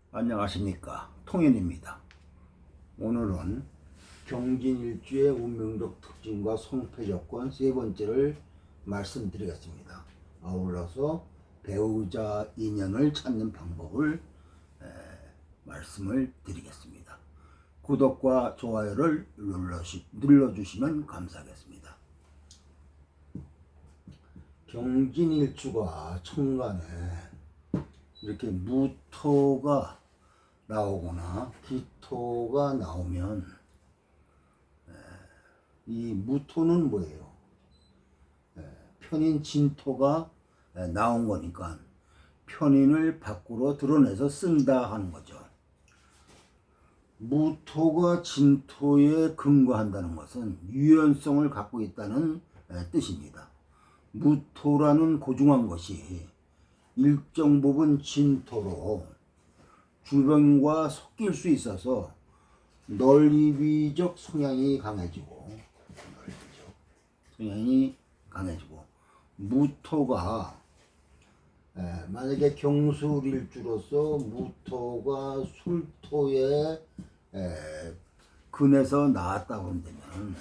안녕하십니까, 통일입니다. 오늘은 경진일주의 운명적 특징과 성패 조건 세 번째를 말씀드리겠습니다. 아울러서 배우자 인연을 찾는 방법을 말씀을 드리겠습니다. 구독과 좋아요를 눌러주시면 감사하겠습니다. 경진일주가 천간에 이렇게 무토가 나오거나 기토가 나오면 이 무토는 뭐예요? 편인 진토가 나온 거니까 편인을 밖으로 드러내서 쓴다 하는 거죠. 무토가 진토에 근거한다는 것은 유연성을 갖고 있다는 뜻입니다. 무토라는 고중한 것이 일정 부분 진토로 주변과 섞일 수 있어서 넓이적 성향이 강해지고 무토가 만약에 경술일주로서 무토가 술토에 근에서 나왔다고 한다면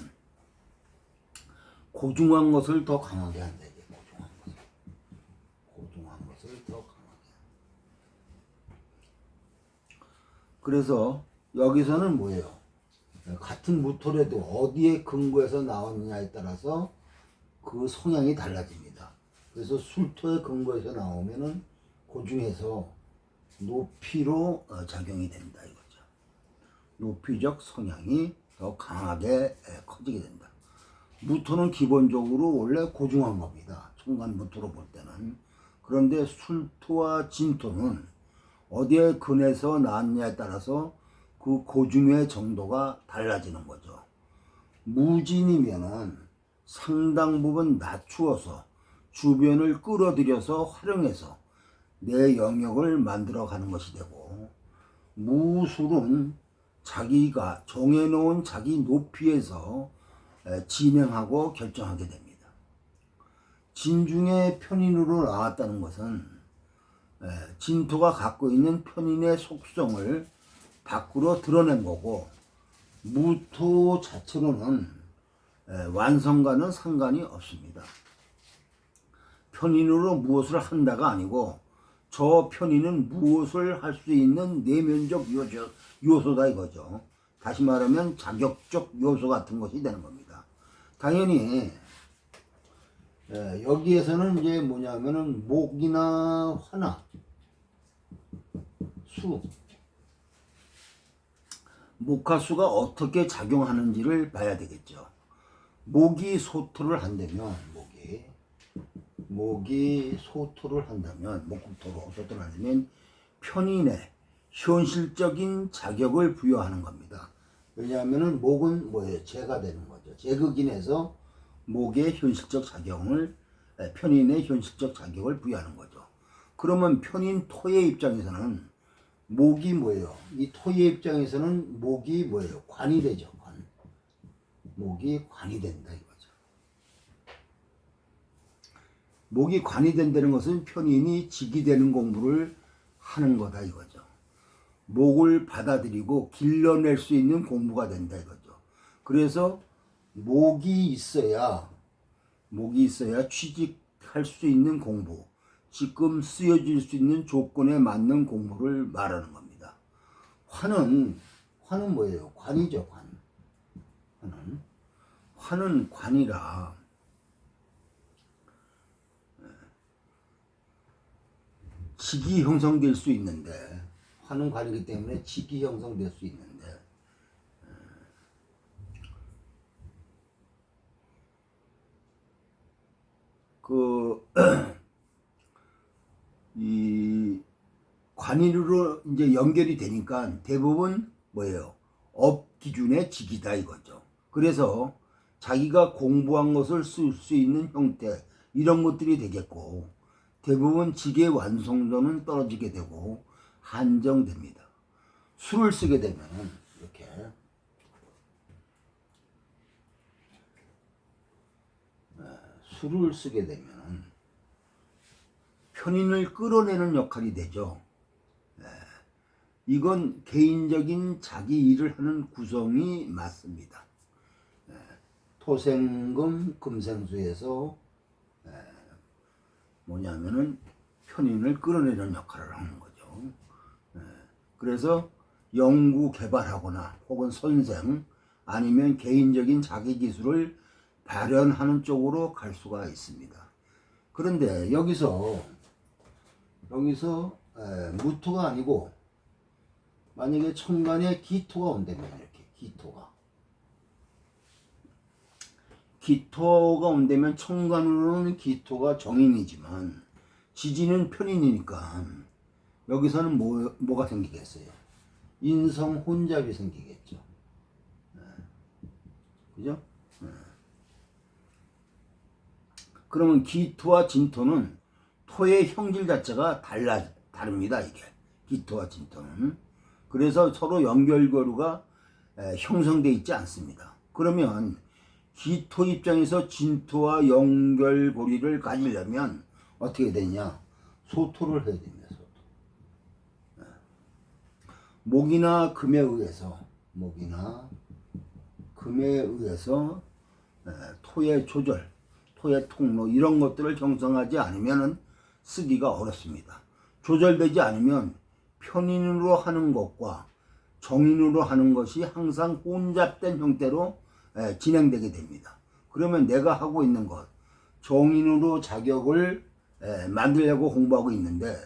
고중한 것을 더 강하게 한다. 고중한 것을 더 강하게. 그래서 여기서는 뭐예요? 같은 무토라도 어디에 근거해서 나왔느냐에 따라서 그 성향이 달라집니다. 그래서 술토에 근거해서 나오면은 고중해서 높이로 작용이 된다 이거죠. 높이적 성향이 더 강하게 커지게 된다. 무토는 기본적으로 원래 고중한 겁니다. 천간 무토로 볼 때는. 그런데 술토와 진토는 어디에 근해서 나왔냐에 따라서 그 고중의 정도가 달라지는 거죠. 무진이면은 상당 부분 낮추어서 주변을 끌어들여서 활용해서 내 영역을 만들어 가는 것이 되고, 무술은 자기가 정해놓은 자기 높이에서 진행하고 결정하게 됩니다. 진중의 편인으로 나왔다는 것은 진토가 갖고 있는 편인의 속성을 밖으로 드러낸 거고, 무토 자체로는 완성과는 상관이 없습니다. 편인으로 무엇을 한다가 아니고 저 편인은 무엇을 할 수 있는 내면적 요소다 이거죠. 다시 말하면 자격적 요소 같은 것이 되는 겁니다. 당연히 여기에서는 이제 뭐냐면은 목이나 화나 수, 목화수가 어떻게 작용하는지를 봐야 되겠죠. 목이 소토를 한다면 목이 소토를 한다면 목토로 소토를 한다면 편인의 현실적인 자격을 부여하는 겁니다. 왜냐하면은 목은 뭐예요? 재가 되는 거죠. 재극인에서 목의 현실적 자격을 편인의 현실적 자격을 부여하는 거죠. 그러면 편인 토의 입장에서는 목이 뭐예요? 이 토의 입장에서는 목이 뭐예요? 관이 되죠. 목이 관이 된다 이거죠. 목이 관이 된다는 것은 편인이 직이 되는 공부를 하는 거다 이거죠. 목을 받아들이고 길러낼 수 있는 공부가 된다 이거죠. 그래서 목이 있어야 취직할 수 있는 공부, 지금 쓰여질 수 있는 조건에 맞는 공부를 말하는 겁니다. 화는 뭐예요? 관이죠. 화는 관이라 직이 형성될 수 있는데, 화는 관이기 때문에 직이 형성될 수 있는데, 이 관인으로 이제 연결이 되니까 대부분 뭐예요? 업 기준의 직이다 이거죠. 그래서 자기가 공부한 것을 쓸 수 있는 형태, 이런 것들이 되겠고, 대부분 직의 완성도는 떨어지게 되고 한정됩니다. 수를 쓰게 되면은 이렇게 수를 쓰게 되면은 편인을 끌어내는 역할이 되죠. 이건 개인적인 자기 일을 하는 구성이 맞습니다. 토생금 금생수에서 뭐냐면은 편인을 끌어내는 역할을 하는 거죠. 그래서 연구 개발하거나 혹은 선생 아니면 개인적인 자기 기술을 발현하는 쪽으로 갈 수가 있습니다. 그런데 여기서 무토가 아니고 만약에 천간에 기토가 온다면 이렇게 기토가 온다면 천간으로는 기토가 정인이지만 지지는 편인이니까 여기서는 뭐가 생기겠어요? 인성 혼잡이 생기겠죠. 그죠? 그러면 기토와 진토는 토의 형질 자체가 다릅니다. 이게 기토와 진토는. 그래서 서로 연결고리가 형성되어 있지 않습니다. 그러면 기토 입장에서 진토와 연결고리를 가지려면 어떻게 되냐? 소토를 해야 됩니다. 소토. 목이나 금에 의해서 토의 조절, 토의 통로 이런 것들을 형성하지 않으면 쓰기가 어렵습니다. 조절되지 않으면 편인으로 하는 것과 정인으로 하는 것이 항상 혼잡된 형태로 진행되게 됩니다. 그러면 내가 하고 있는 것, 정인으로 자격을 만들려고 공부하고 있는데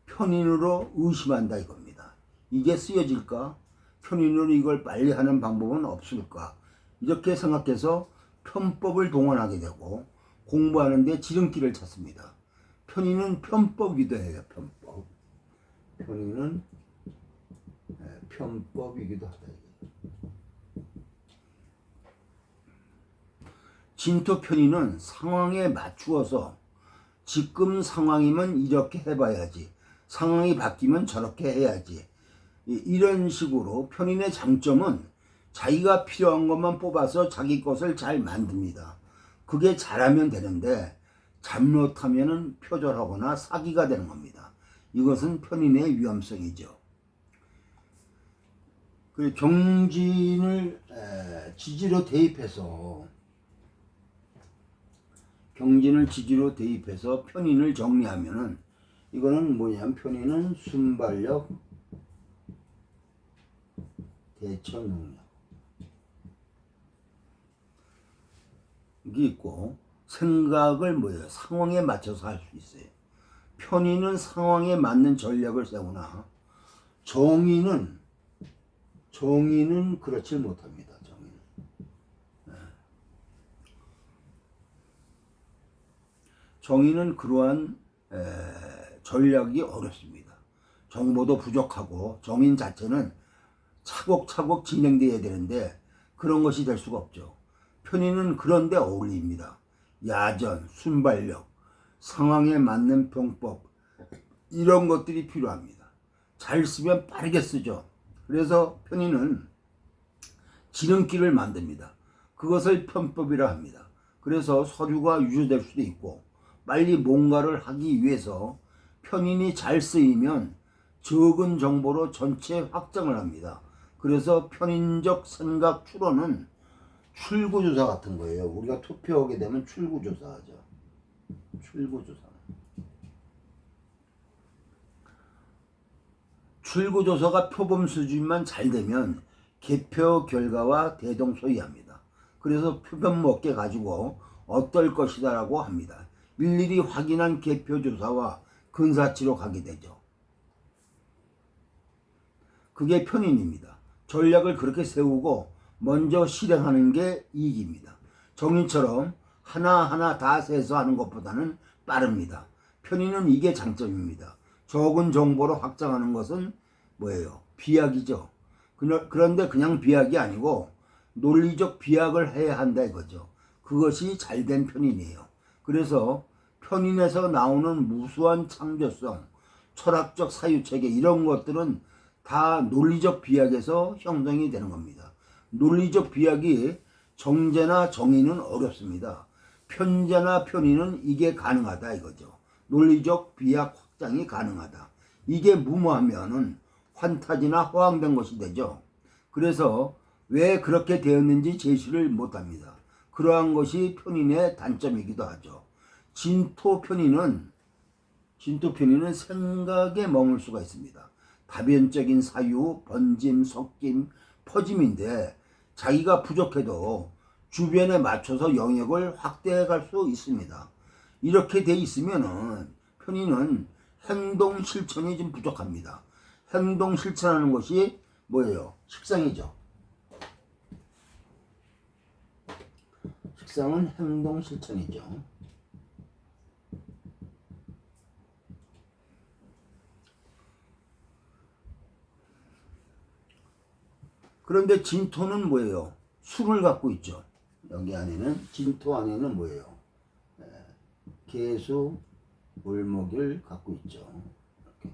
편인으로 의심한다 이겁니다. 이게 쓰여질까? 편인으로 이걸 빨리 하는 방법은 없을까? 이렇게 생각해서 편법을 동원하게 되고 공부하는데 지름길을 찾습니다. 편인은 편법이기도 해요. 편인은 편법이기도 하다. 진토 편인은 상황에 맞추어서 지금 상황이면 이렇게 해봐야지, 상황이 바뀌면 저렇게 해야지, 이런 식으로 편인의 장점은 자기가 필요한 것만 뽑아서 자기 것을 잘 만듭니다. 그게 잘하면 되는데 잘못하면은 표절하거나 사기가 되는 겁니다. 이것은 편인의 위험성이죠. 그 경진을 지지로 대입해서 편인을 정리하면은 이거는 뭐냐면 편인은 순발력, 대처 능력 이게 있고 생각을 상황에 맞춰서 할 수 있어요. 편인은 상황에 맞는 전략을 세우나 정의는 그렇지 못합니다. 정의는 그러한 전략이 어렵습니다. 정보도 부족하고 정인 자체는 차곡차곡 진행되어야 되는데 그런 것이 될 수가 없죠. 편인은 그런데 어울립니다. 야전, 순발력, 상황에 맞는 병법 이런 것들이 필요합니다. 잘 쓰면 빠르게 쓰죠. 그래서 편인은 지름길을 만듭니다. 그것을 편법이라 합니다. 그래서 서류가 유효될 수도 있고 빨리 뭔가를 하기 위해서 편인이 잘 쓰이면 적은 정보로 전체 확장을 합니다. 그래서 편인적 생각 추론은 출구조사 같은 거예요. 우리가 투표하게 되면 출구조사하죠. 출구조사가 표본 수준만 잘 되면 개표 결과와 대동소이합니다. 그래서 표본 몇 개 가지고 어떨 것이다 라고 합니다. 일일이 확인한 개표조사와 근사치로 가게 되죠. 그게 편인입니다. 전략을 그렇게 세우고 먼저 실행하는 게 이익입니다. 정인처럼 하나하나 다 세서 하는 것보다는 빠릅니다. 편인은 이게 장점입니다. 적은 정보로 확장하는 것은 비약이죠. 그런데 그냥 비약이 아니고 논리적 비약을 해야 한다 이거죠. 그것이 잘된 편인이에요. 그래서 편인에서 나오는 무수한 창조성, 철학적 사유체계 이런 것들은 다 논리적 비약에서 형성이 되는 겁니다. 논리적 비약이 정제나 정의는 어렵습니다. 편제나 편의는 이게 가능하다 이거죠. 논리적 비약 확장이 가능하다. 이게 무모하면은 환타지나 허황된 것이 되죠. 그래서 왜 그렇게 되었는지 제시를 못합니다. 그러한 것이 편인의 단점이기도 하죠. 진토 편인은 생각에 머물 수가 있습니다. 다변적인 사유, 번짐, 섞임, 퍼짐인데 자기가 부족해도 주변에 맞춰서 영역을 확대해 갈 수 있습니다. 이렇게 돼 있으면은 편인은 행동 실천이 좀 부족합니다. 행동 실천하는 것이 뭐예요? 식상이죠. 식상은 행동 실천이죠. 그런데 진토는 뭐예요? 수를 갖고 있죠. 여기 안에는 진토 안에는 뭐예요? 계수, 을목을 갖고 있죠. 이렇게.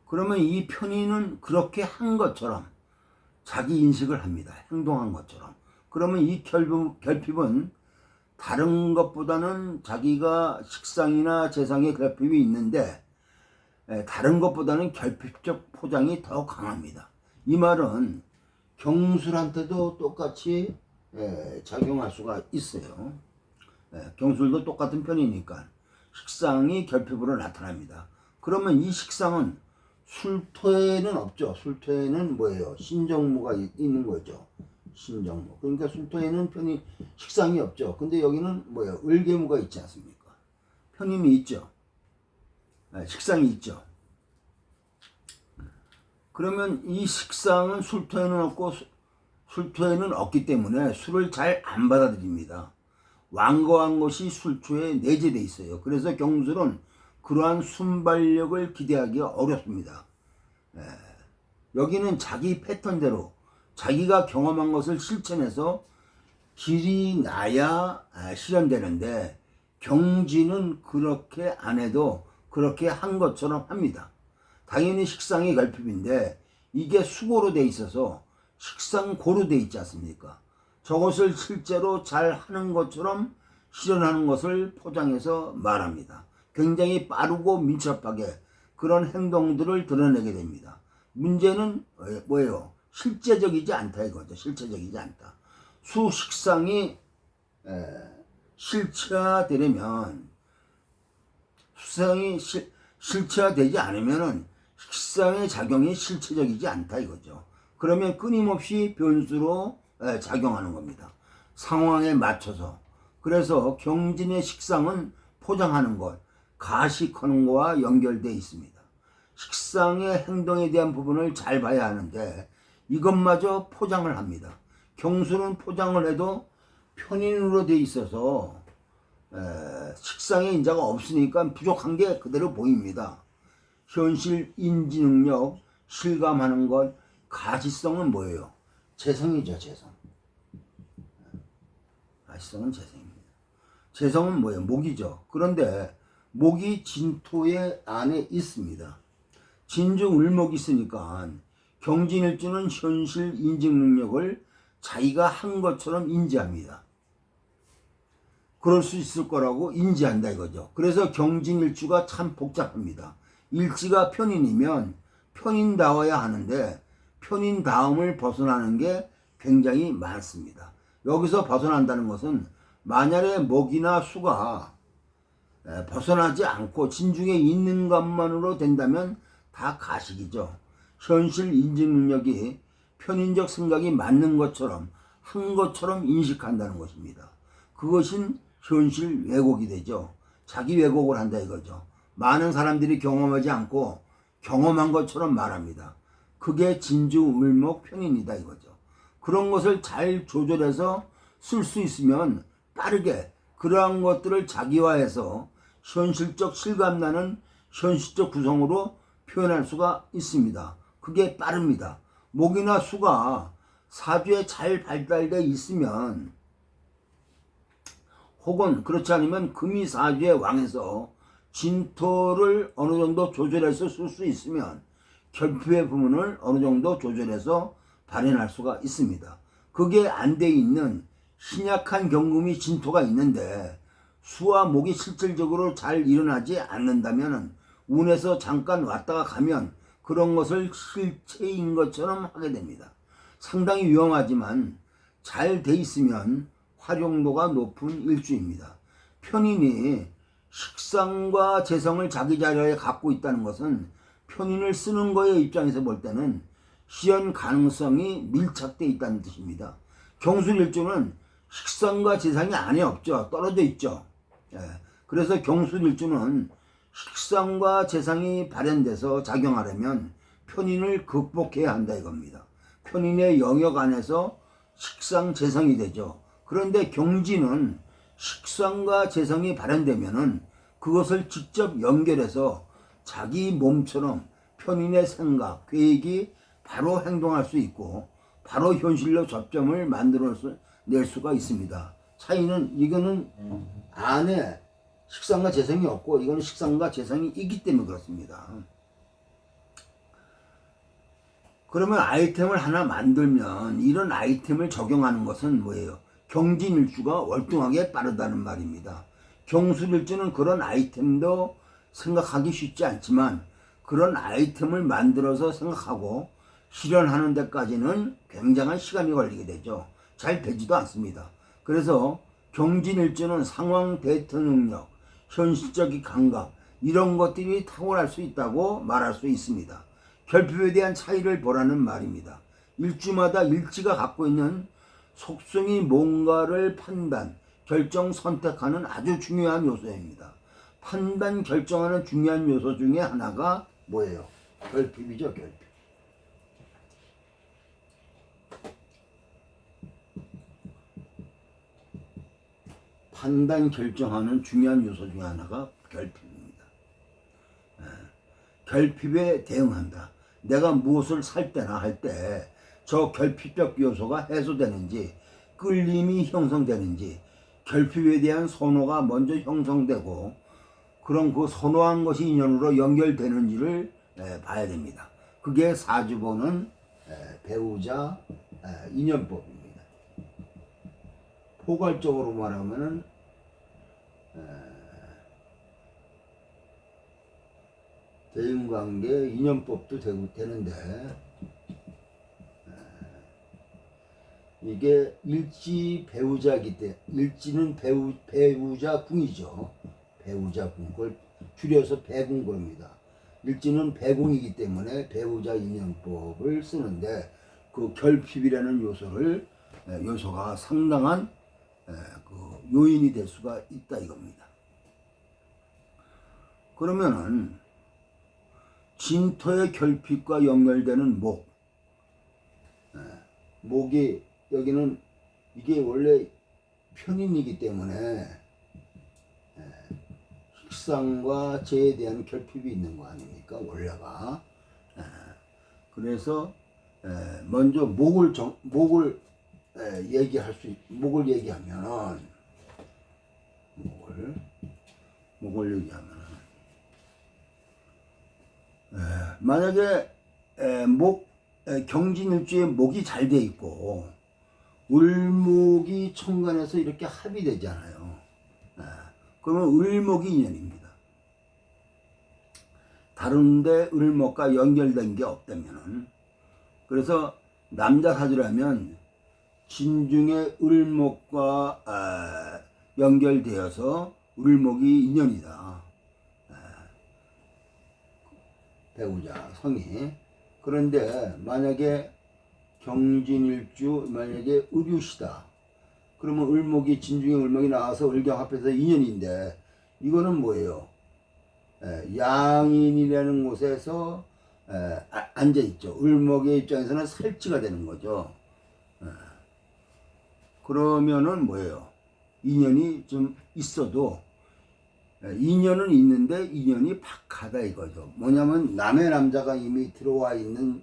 그러면 이 편인은 그렇게 한 것처럼 자기 인식을 합니다. 행동한 것처럼. 그러면 이 결핍은 다른 것보다는 자기가 식상이나 재상의 결핍이 있는데 다른 것보다는 결핍적 포장이 더 강합니다. 이 말은 경술한테도 똑같이 작용할 수가 있어요. 경술도 똑같은 편이니까 식상이 결핍으로 나타납니다. 그러면 이 식상은 술토에는 없죠. 술토에는 뭐예요? 신정무가 있는 거죠. 신정무. 그러니까 술토에는 식상이 없죠. 근데 여기는 뭐예요? 을계무가 있지 않습니까? 편인이 있죠. 식상이 있죠. 그러면 이 식상은 술토에는 없고 술토에는 없기 때문에 술을 잘 안 받아들입니다. 완고한 것이 술토에 내재되어 있어요. 그래서 경술은 그러한 순발력을 기대하기가 어렵습니다. 여기는 자기 패턴대로 자기가 경험한 것을 실천해서 길이 나야 실현되는데 경지는 그렇게 안 해도 그렇게 한 것처럼 합니다. 당연히 식상이 결핍인데 이게 수고로 돼 있어서 식상고로 돼 있지 않습니까? 저것을 실제로 잘 하는 것처럼 실현하는 것을 포장해서 말합니다. 굉장히 빠르고 민첩하게 그런 행동들을 드러내게 됩니다. 문제는 뭐예요? 실제적이지 않다 이거죠. 실체적이지 않다. 수식상이 실체화되려면 수상이 실체화되지 않으면은 식상의 작용이 실체적이지 않다 이거죠. 그러면 끊임없이 변수로 작용하는 겁니다. 상황에 맞춰서. 그래서 경진의 식상은 포장하는 것, 가식하는 것과 연결되어 있습니다. 식상의 행동에 대한 부분을 잘 봐야 하는데 이것마저 포장을 합니다. 경술은 포장을 해도 편인으로 되어 있어서 식상의 인자가 없으니까 부족한 게 그대로 보입니다. 현실 인지 능력, 실감하는 것, 가시성은 뭐예요? 재성이죠, 재성. 가시성은 재성입니다. 재성은 뭐예요? 목이죠. 그런데 목이 진토의 안에 있습니다. 진중 을목이 있으니까 경진일주는 현실 인증 능력을 자기가 한 것처럼 인지합니다. 그럴 수 있을 거라고 인지한다 이거죠. 그래서 경진일주가 참 복잡합니다. 일지가 편인이면 편인다워야 하는데 편인다움을 벗어나는 게 굉장히 많습니다. 여기서 벗어난다는 것은 만약에 목이나 수가 벗어나지 않고 진중에 있는 것만으로 된다면 다 가식이죠. 현실 인증 능력이 편인적 생각이 맞는 것처럼 한 것처럼 인식한다는 것입니다. 그것은 현실 왜곡이 되죠. 자기 왜곡을 한다 이거죠. 많은 사람들이 경험하지 않고 경험한 것처럼 말합니다. 그게 진주을목 편인이다 이거죠. 그런 것을 잘 조절해서 쓸 수 있으면 빠르게 그러한 것들을 자기화해서 현실적 실감나는 현실적 구성으로 표현할 수가 있습니다. 그게 빠릅니다. 목이나 수가 사주에 잘 발달되어 있으면 혹은 그렇지 않으면 금이 사주의 왕에서 진토를 어느 정도 조절해서 쓸 수 있으면 결핍의 부분을 어느 정도 조절해서 발현할 수가 있습니다. 그게 안 돼 있는 신약한 경금이 진토가 있는데 수와 목이 실질적으로 잘 일어나지 않는다면 운에서 잠깐 왔다가 가면 그런 것을 실체인 것처럼 하게 됩니다. 상당히 위험하지만 잘 돼 있으면 활용도가 높은 일주입니다. 편인이 식상과 재성을 자기 자리에 갖고 있다는 것은 편인을 쓰는 거의 입장에서 볼 때는 시연 가능성이 밀착되어 있다는 뜻입니다. 경술일주는 식상과 재성이 안에 없죠. 떨어져 있죠. 그래서 경술일주는 식상과 재성이 발현돼서 작용하려면 편인을 극복해야 한다 이겁니다. 편인의 영역 안에서 식상, 재성이 되죠. 그런데 경지는 식상과 재성이 발현되면은 그것을 직접 연결해서 자기 몸처럼 편인의 생각, 계획이 바로 행동할 수 있고 바로 현실로 접점을 만들어낼 수가 있습니다. 차이는 이거는 안에 식상과 재성이 없고 이거는 식상과 재성이 있기 때문에 그렇습니다. 그러면 아이템을 하나 만들면 이런 아이템을 적용하는 것은 뭐예요? 경진일주가 월등하게 빠르다는 말입니다. 경술일주는 그런 아이템도 생각하기 쉽지 않지만 그런 아이템을 만들어서 생각하고 실현하는 데까지는 굉장한 시간이 걸리게 되죠. 잘 되지도 않습니다. 그래서 경진일주는 상황 대처 능력, 현실적인 감각 이런 것들이 탁월할 수 있다고 말할 수 있습니다. 결핍에 대한 차이를 보라는 말입니다. 일주마다 일지가 갖고 있는 속성이 뭔가를 판단, 결정, 선택하는 아주 중요한 요소입니다. 판단, 결정하는 중요한 요소 중에 하나가 뭐예요? 결핍이죠, 결핍. 판단, 결정하는 중요한 요소 중에 하나가 결핍입니다. 결핍에 대응한다. 내가 무엇을 살 때나 할 때 저 결핍적 요소가 해소되는지, 끌림이 형성되는지, 결핍에 대한 선호가 먼저 형성되고 그럼 그 선호한 것이 인연으로 연결되는지를 봐야 됩니다. 그게 사주 보는 배우자 인연법입니다. 포괄적으로 말하면은 대인관계 인연법도 되는데 이게 일지 배우자이기 때문에 일지는 배우자 궁이죠. 배우자 궁, 그걸 줄여서 배궁 그럽니다. 일지는 배궁이기 때문에 배우자 인연법을 쓰는데 그 결핍이라는 요소가 상당한 그 요인이 될 수가 있다 이겁니다. 그러면은 진토의 결핍과 연결되는 목이 여기는 이게 원래 편인이기 때문에 식상과 재에 대한 결핍이 있는 거 아닙니까? 원래가. 그래서 먼저 목을 얘기하면은 만약에 경진일주에 목이 잘 돼 있고 을목이 천간에서 이렇게 합이 되잖아요. 그러면 을목이 인연입니다. 다른데 을목과 연결된 게 없다면은 그래서 남자 사주라면 진중에 을목과 연결되어서 을목이 인연이다. 배우자 성이. 그런데 만약에 경진일주 만약에 을유시다. 그러면 을목이 진중에 을목이 나와서 을경 합해서 인연인데 이거는 뭐예요? 양인이라는 곳에서 앉아 있죠. 을목의 입장에서는 살찌가 되는 거죠. 그러면은 뭐예요? 인연이 좀 있어도 인연은 있는데 인연이 박하다 이거죠. 뭐냐면 남의 남자가 이미 들어와 있는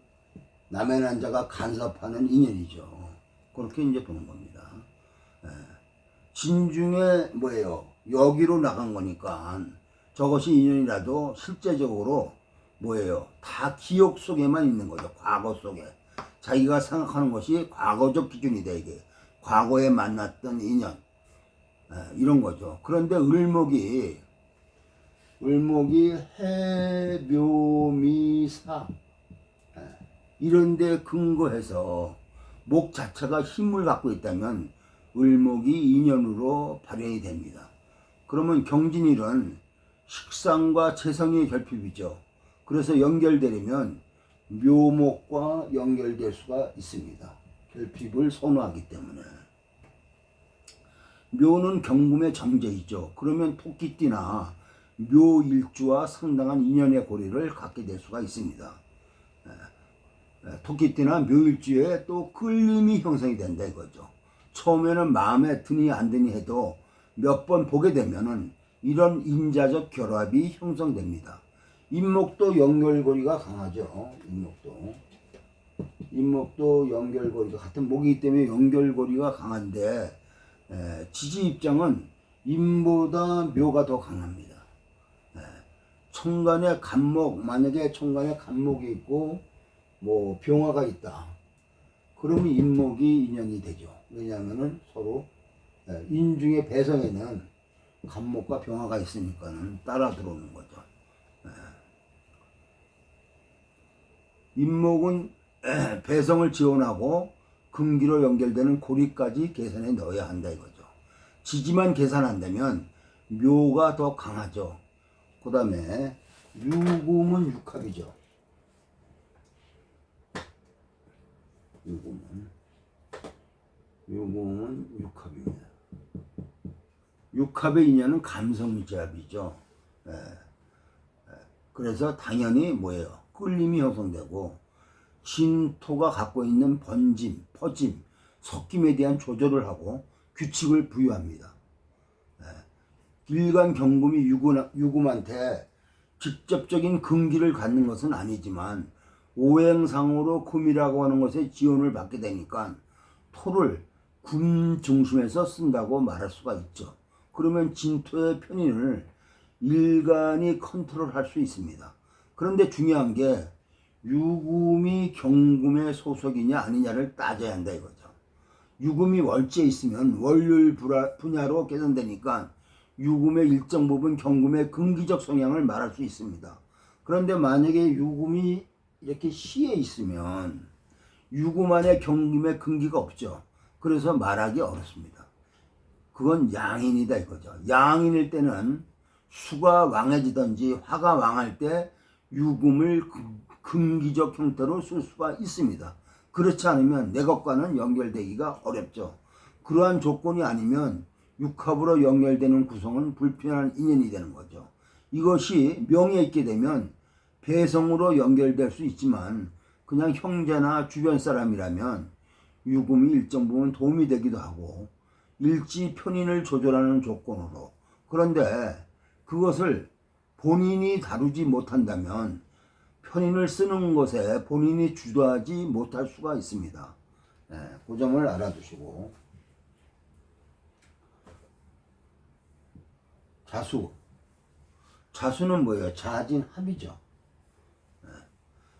남의 남자가 간섭하는 인연이죠. 그렇게 이제 보는 겁니다. 진중에 뭐예요? 여기로 나간 거니까 저것이 인연이라도 실제적으로 뭐예요? 다 기억 속에만 있는 거죠. 과거 속에. 자기가 생각하는 것이 과거적 기준이다 이게. 과거에 만났던 인연. 이런 거죠. 그런데 을목이 을목이 해묘미사 이런 데 근거해서 목 자체가 힘을 갖고 있다면 을목이 인연으로 발현이 됩니다. 그러면 경진일은 식상과 재성의 결핍이죠. 그래서 연결되려면 묘목과 연결될 수가 있습니다. 결핍을 선호하기 때문에. 묘는 경금의 정제이죠. 그러면 토끼띠나 묘일주와 상당한 인연의 고리를 갖게 될 수가 있습니다. 토끼띠나 묘일주에 또 끌림이 형성이 된다 이거죠. 처음에는 마음에 드니 안 드니 해도 몇 번 보게 되면은 이런 인자적 결합이 형성됩니다. 인목도 연결고리가 강하죠. 인목도 연결고리가 같은 목이기 때문에 연결고리가 강한데 지지 입장은 인보다 묘가 더 강합니다. 천간에 간목, 만약에 천간에 간목이 있고 뭐 병화가 있다. 그러면 인목이 인연이 되죠. 왜냐하면은 서로 인중의 배성에는 간목과 병화가 있으니까는 따라 들어오는 거죠. 인목은 배성을 지원하고 금기로 연결되는 고리까지 계산에 넣어야 한다 이거죠. 지지만 계산한다면 묘가 더 강하죠. 그 다음에 유금은 육합이죠. 유금은 육합입니다. 육합의 인연은 감성지합이죠. 그래서 당연히 뭐예요? 끌림이 형성되고 진토가 갖고 있는 번짐, 퍼짐, 섞임에 대한 조절을 하고 규칙을 부여합니다. 일간 경금이 유금한테 직접적인 근기를 갖는 것은 아니지만 오행상으로 금이라고 하는 것에 지원을 받게 되니까 토를 금 중심에서 쓴다고 말할 수가 있죠. 그러면 진토의 편인을 일간이 컨트롤할 수 있습니다. 그런데 중요한 게 유금이 경금의 소속이냐 아니냐를 따져야 한다 이거죠. 유금이 월지에 있으면 월요일 분야로 계산되니까 유금의 일정 부분 경금의 근기적 성향을 말할 수 있습니다. 그런데 만약에 유금이 이렇게 시에 있으면 유금 안에 경금의 근기가 없죠. 그래서 말하기 어렵습니다. 그건 양인이다 이거죠. 양인일 때는 수가 왕해지든지 화가 왕할 때 유금을 근기적 형태로 쓸 수가 있습니다. 그렇지 않으면 내 것과는 연결되기가 어렵죠. 그러한 조건이 아니면 육합으로 연결되는 구성은 불편한 인연이 되는 거죠. 이것이 명에 있게 되면 배성으로 연결될 수 있지만 그냥 형제나 주변 사람이라면 유금이 일정 부분 도움이 되기도 하고 일지 편인을 조절하는 조건으로, 그런데 그것을 본인이 다루지 못한다면 편인을 쓰는 것에 본인이 주도하지 못할 수가 있습니다. 그 점을 알아두시고, 자수는 뭐예요? 자진합이죠.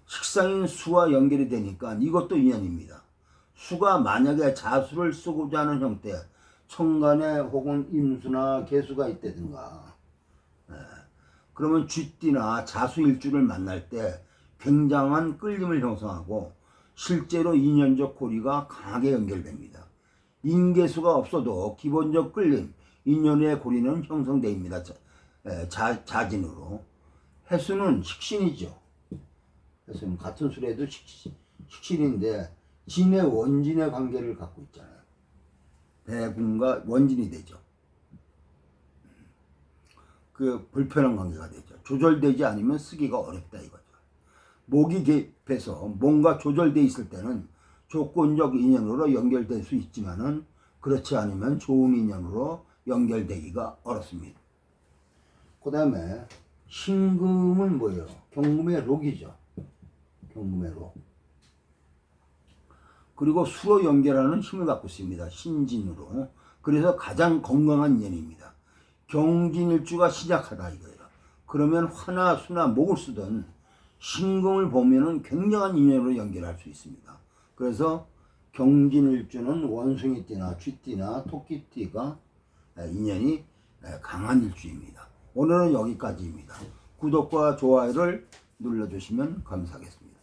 식상인 수와 연결이 되니까 이것도 인연입니다. 수가 만약에 자수를 쓰고자 하는 형태, 천간에 혹은 임수나 개수가 있다든가, 그러면 쥐띠나 자수일주를 만날 때 굉장한 끌림을 형성하고 실제로 인연적 고리가 강하게 연결됩니다. 인계수가 없어도 기본적 끌림, 인연의 고리는 형성됩니다. 자진으로. 해수는 식신이죠. 해수는 같은 수레도 식신인데 진의 원진의 관계를 갖고 있잖아요. 배군과 원진이 되죠. 그 불편한 관계가 되죠. 조절되지 않으면 쓰기가 어렵다 이거죠. 목이 개입해서 뭔가 조절돼 있을 때는 조건적 인연으로 연결될 수 있지만은 그렇지 않으면 좋은 인연으로 연결되기가 어렵습니다. 그 다음에 신금은 뭐예요? 경금의 록이죠. 경금의 록. 그리고 수로 연결하는 힘을 갖고 있습니다. 신진으로. 그래서 가장 건강한 인연입니다. 경진일주가 시작하다 이거예요. 그러면 화나 수나 목을 쓰든 신금을 보면은 굉장한 인연으로 연결할 수 있습니다. 그래서 경진일주는 원숭이띠나 쥐띠나 토끼띠가 인연이 강한 일주입니다. 오늘은 여기까지입니다. 구독과 좋아요를 눌러주시면 감사하겠습니다.